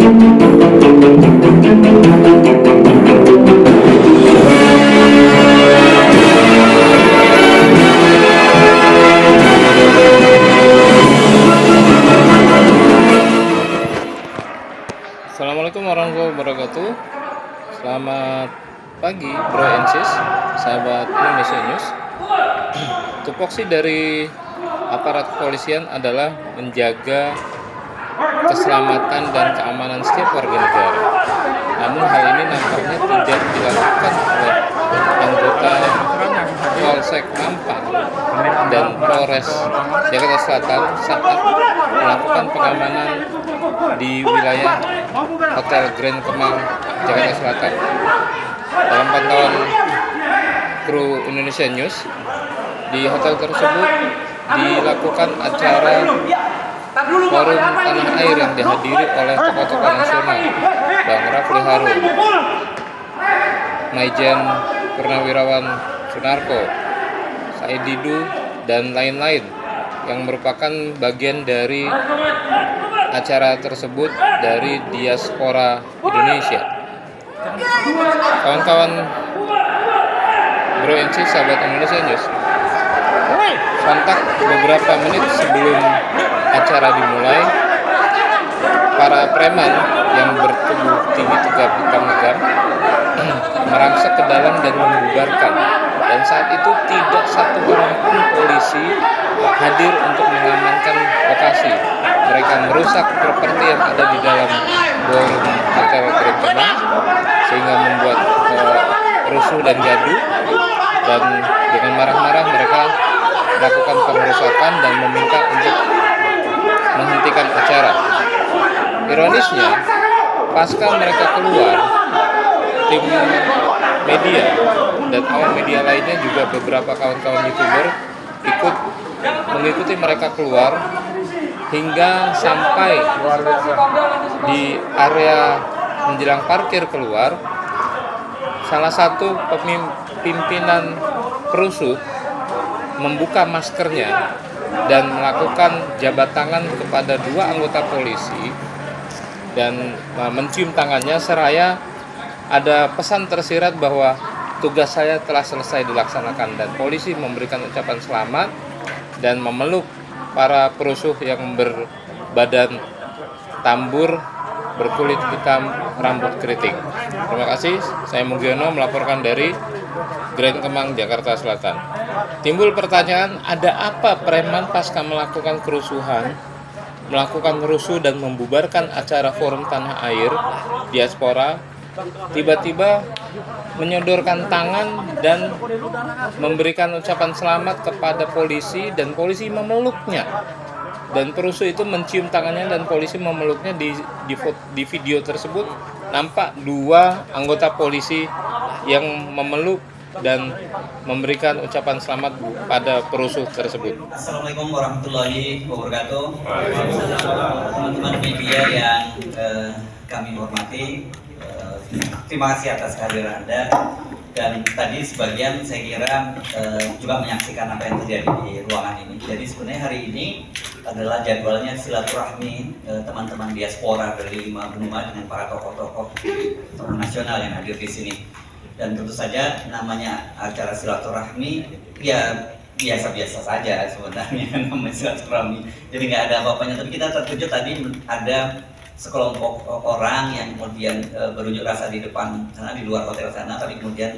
Assalamualaikum warahmatullahi wabarakatuh. Selamat pagi bro and sis, sahabat Indonesia News. Tupoksi dari aparat kepolisian adalah menjaga keselamatan dan keamanan setiap warga negara. Namun hal ini nampaknya tidak dilakukan oleh anggota Polsek Mampang dan Polres Jakarta Selatan saat melakukan pengamanan di wilayah Hotel Grand Kemang, Jakarta Selatan. Dalam pantauan kru Indonesia News, di hotel tersebut dilakukan acara forum tanah air yang dihadiri oleh tokoh-tokoh nasional, Bang Rafli Harun, Maijen Purnawirawan Sunarko, Said Didu, dan lain-lain yang merupakan bagian dari acara tersebut dari diaspora Indonesia. Kawan-kawan bro and sis, sahabat Indonesia News, sontak beberapa menit sebelum acara dimulai, para preman yang bertubuh tinggi tegap hitam-legam merangsek ke dalam dan membubarkan. Dan saat itu tidak satu orang pun polisi hadir untuk mengamankan lokasi. Mereka merusak properti yang ada di dalam ballroom Hotel Grand Kemang sehingga membuat rusuh dan gaduh. Dan dengan marah-marah mereka melakukan pengerusakan dan meminta untuk menghentikan acara. Ironisnya, pasca mereka keluar, tim media dan awak media lainnya juga beberapa kawan-kawan YouTuber ikut mengikuti mereka keluar hingga sampai di area menjelang parkir keluar. Salah satu pimpinan perusuh membuka maskernya dan melakukan jabat tangan kepada dua anggota polisi dan mencium tangannya seraya ada pesan tersirat bahwa tugas saya telah selesai dilaksanakan, dan polisi memberikan ucapan selamat dan memeluk para perusuh yang berbadan tambur, berkulit hitam, rambut keriting. Terima kasih, saya Mugiono melaporkan dari Grand Kemang, Jakarta Selatan. Timbul pertanyaan, ada apa preman pasca melakukan kerusuhan, melakukan rusuh dan membubarkan acara forum tanah air diaspora, tiba-tiba menyodorkan tangan dan memberikan ucapan selamat kepada polisi, dan polisi memeluknya, dan perusuh itu mencium tangannya dan polisi memeluknya. Di video tersebut nampak dua anggota polisi yang memeluk dan memberikan ucapan selamat pada perusuh tersebut. Assalamualaikum warahmatullahi wabarakatuh. Teman-teman media yang kami hormati, terima kasih atas kehadiran Anda. Dan tadi sebagian saya kira juga menyaksikan apa yang terjadi di ruangan ini. Jadi sebenarnya hari ini adalah jadwalnya silaturahmi teman-teman diaspora dari 5 benua dengan para tokoh-tokoh nasional yang hadir di sini. Dan tentu saja namanya acara silaturahmi ya biasa-biasa saja sebenarnya namanya silaturahmi. Jadi nggak ada apa-apanya. Tapi kita terkejut tadi ada sekelompok orang yang kemudian berunjuk rasa di depan sana, di luar hotel sana, tapi kemudian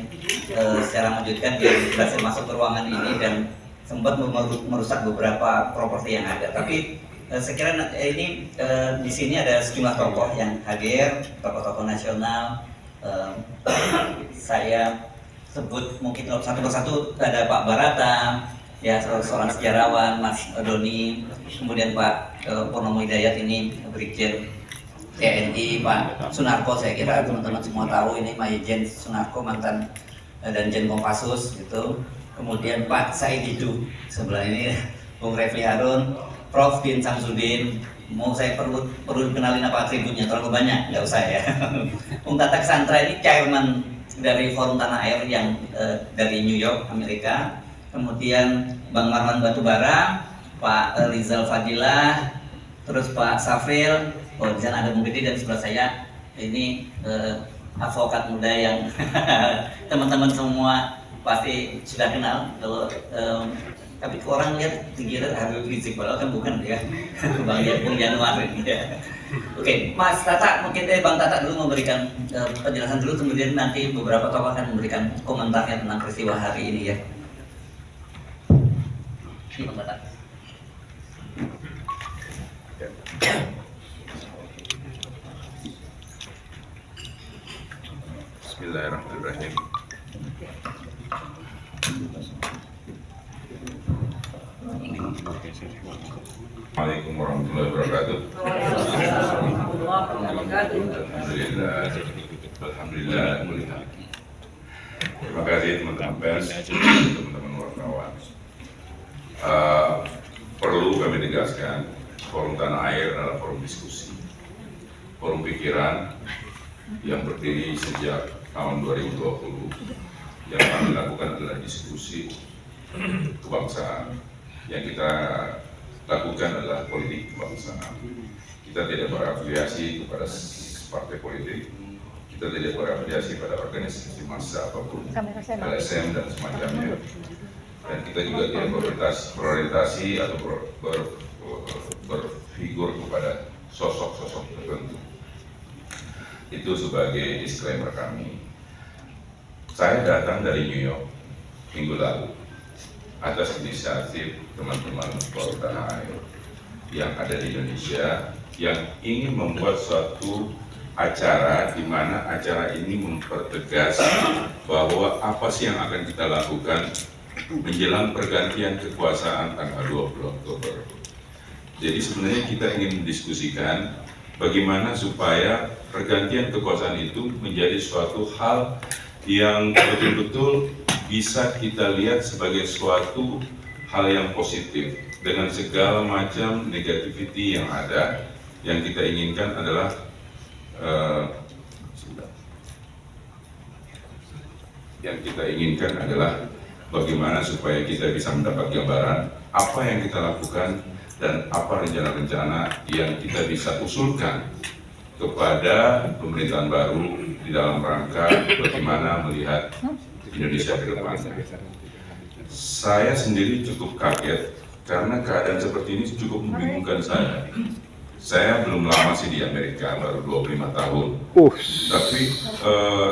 secara mengejutkan dia berhasil masuk ke ruangan ini dan sempat merusak beberapa properti yang ada. Tapi saya kira ini di sini ada sejumlah tokoh yang hadir, tokoh-tokoh nasional. Saya sebut mungkin satu persatu, ada Pak Barata, ya seorang sejarawan, Mas Doni, kemudian Pak Purnomo Hidayat ini Brigjen TNI, Pak Sunarko, saya kira teman-teman semua tahu ini Maijen Sunarko, mantan Danjen Kopassus gitu. Kemudian Pak Said Didu sebelah ini, Bung Rafli Harun, Prof Din Samsudin. Mau saya perlu kenalin apa atributnya, terlalu banyak, nggak usah ya. Bung Tatak Santra ini chairman dari Forum Tanah Air yang dari New York, Amerika. Kemudian Bang Marwan Batubara, Pak Rizal Fadilah, terus Pak Safril, oh di sana ada Bung Gede dan sebelah saya ini advokat muda yang teman-teman semua pasti sudah kenal. Kalau tapi orang lihat dikira Habib Rizik, padahal kan bukan ya. Bung Januar ini ya. Oke, Mas Tata, mungkin Bang Tata dulu memberikan penjelasan dulu, kemudian nanti beberapa tokoh akan memberikan komentarnya tentang peristiwa hari ini ya. Ini Bang Tata. Bismillahirrahmanirrahim. Assalamualaikum warahmatullahi wabarakatuh. Alhamdulillah. Terima kasih teman-teman pers, teman-teman wartawan. Perlu kami tegaskan, forum Tanah Air adalah forum diskusi, forum pikiran yang berdiri sejak tahun 2020. Yang kami lakukan adalah diskusi kebangsaan. Yang kita lakukan adalah politik kebangsaan. Kita tidak berafiliasi kepada partai politik, kita tidak berafiliasi pada organisasi massa apapun, LSM dan semacamnya. Dan kita juga tidak berorientasi atau berfigur kepada sosok-sosok tertentu. Itu sebagai disclaimer kami. Saya datang dari New York minggu lalu atas inisiatif teman-teman Forum Tanah Air yang ada di Indonesia yang ingin membuat suatu acara di mana acara ini mempertegas bahwa apa sih yang akan kita lakukan menjelang pergantian kekuasaan tanggal 20 Oktober. Jadi sebenarnya kita ingin mendiskusikan bagaimana supaya pergantian kekuasaan itu menjadi suatu hal yang betul-betul bisa kita lihat sebagai suatu hal yang positif dengan segala macam negativity yang ada. Yang kita inginkan adalah bagaimana supaya kita bisa mendapat gambaran apa yang kita lakukan dan apa rencana-rencana yang kita bisa usulkan kepada pemerintahan baru di dalam rangka bagaimana melihat Indonesia ke depan. Saya sendiri cukup kaget karena keadaan seperti ini cukup membingungkan saya. Saya belum lama sih di Amerika, baru 25 tahun. Tapi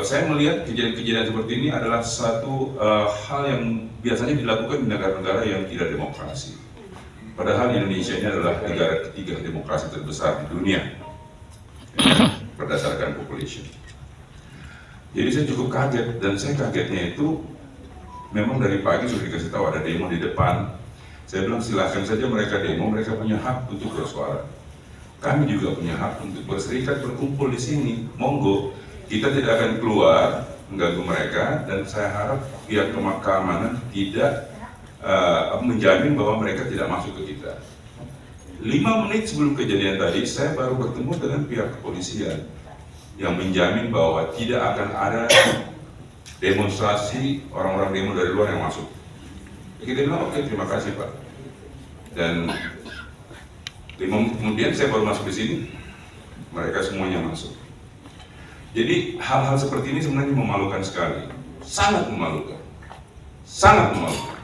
saya melihat kejadian-kejadian seperti ini adalah satu hal yang biasanya dilakukan di negara-negara yang tidak demokrasi. Padahal Indonesia ini adalah negara ketiga demokrasi terbesar di dunia berdasarkan population. Jadi saya cukup kaget, dan saya kagetnya itu memang dari pagi sudah dikasih tahu ada demo di depan. Saya bilang silahkan saja mereka demo, mereka punya hak untuk bersuara. Kami juga punya hak untuk berserikat, berkumpul di sini. Monggo, kita tidak akan keluar mengganggu mereka, dan saya harap pihak keamanan tidak menjamin bahwa mereka tidak masuk ke kita. 5 menit sebelum kejadian tadi, saya baru bertemu dengan pihak kepolisian yang menjamin bahwa tidak akan ada demonstrasi orang-orang demo dari luar yang masuk. Kita bilang oke, terima kasih Pak. Dan 5 menit kemudian saya baru masuk di sini, mereka semuanya masuk. Jadi hal-hal seperti ini sebenarnya memalukan sekali, sangat memalukan, sangat memalukan.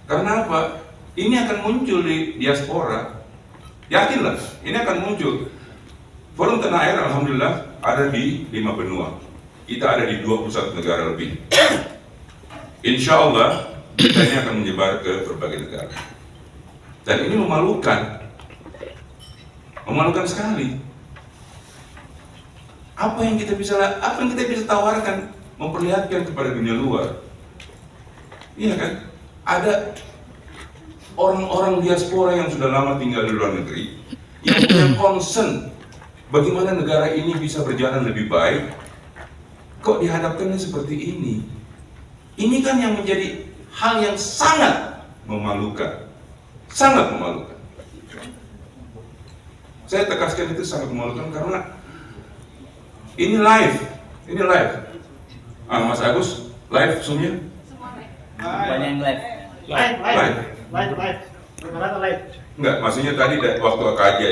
Karena apa? Ini akan muncul di diaspora. Yakinlah, ini akan muncul. Forum Tanah Air alhamdulillah ada di 5 benua. Kita ada di 21 negara lebih. Insya Allah kita ini akan menyebar ke berbagai negara. Dan ini memalukan. Memalukan sekali. Apa yang kita bisa tawarkan, memperlihatkan kepada dunia luar. Iya kan? Ada orang-orang diaspora yang sudah lama tinggal di luar negeri yang punya concern bagaimana negara ini bisa berjalan lebih baik. Kok dihadapkannya seperti ini? Ini kan yang menjadi hal yang sangat memalukan. Sangat memalukan. Saya tegaskan itu sangat memalukan karena ini live. Ini live. Mas Agus, live Zoom-nya? Banyak yang live. Live. Enggak, maksudnya tadi waktu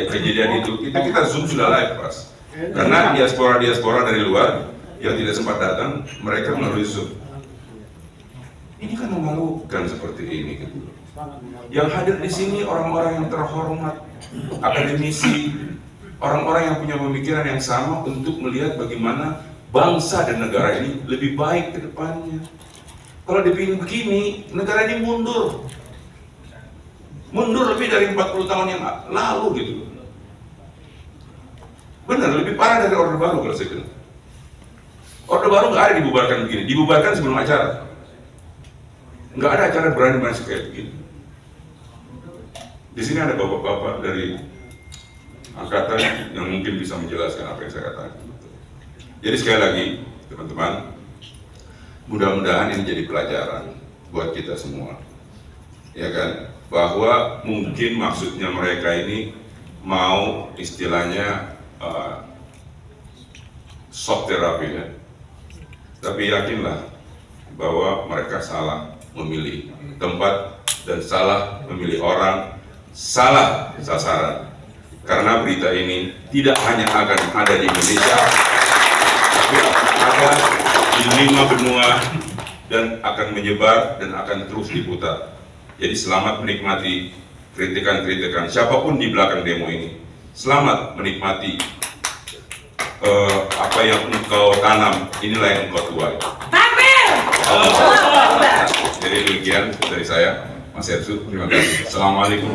kejadian itu kita Zoom sudah live, Mas. Karena diaspora dari luar yang tidak sempat datang, mereka melalui Zoom. Ini kan memalukan seperti ini gitu. Yang hadir di sini orang-orang yang terhormat, akademisi, orang-orang yang punya pemikiran yang sama untuk melihat bagaimana bangsa dan negara ini lebih baik ke depannya. Kalau dipilih begini, negara ini mundur. Mundur lebih dari 40 tahun yang lalu gitu. Benar, lebih parah dari Orde Baru kalau saya bilang. Orde Baru nggak ada dibubarkan begini, dibubarkan sebelum acara. Nggak ada acara berani masuk kayak begini. Di sini ada bapak-bapak dari angkatan yang mungkin bisa menjelaskan apa yang saya katakan. Jadi sekali lagi, teman-teman, mudah-mudahan ini jadi pelajaran buat kita semua, ya kan? Bahwa mungkin maksudnya mereka ini mau istilahnya shock therapy ya. Tapi yakinlah bahwa mereka salah memilih tempat dan salah memilih orang, salah sasaran. Karena berita ini tidak hanya akan ada di Indonesia, tapi akan ada di 5 benua dan akan menyebar dan akan terus diputar. Jadi selamat menikmati kritikan-kritikan siapapun di belakang demo ini. Selamat menikmati apa yang engkau tanam, inilah yang engkau tuai. Takbir! Jadi demikian dari saya, Mas Ersu. Terima kasih. Assalamualaikum.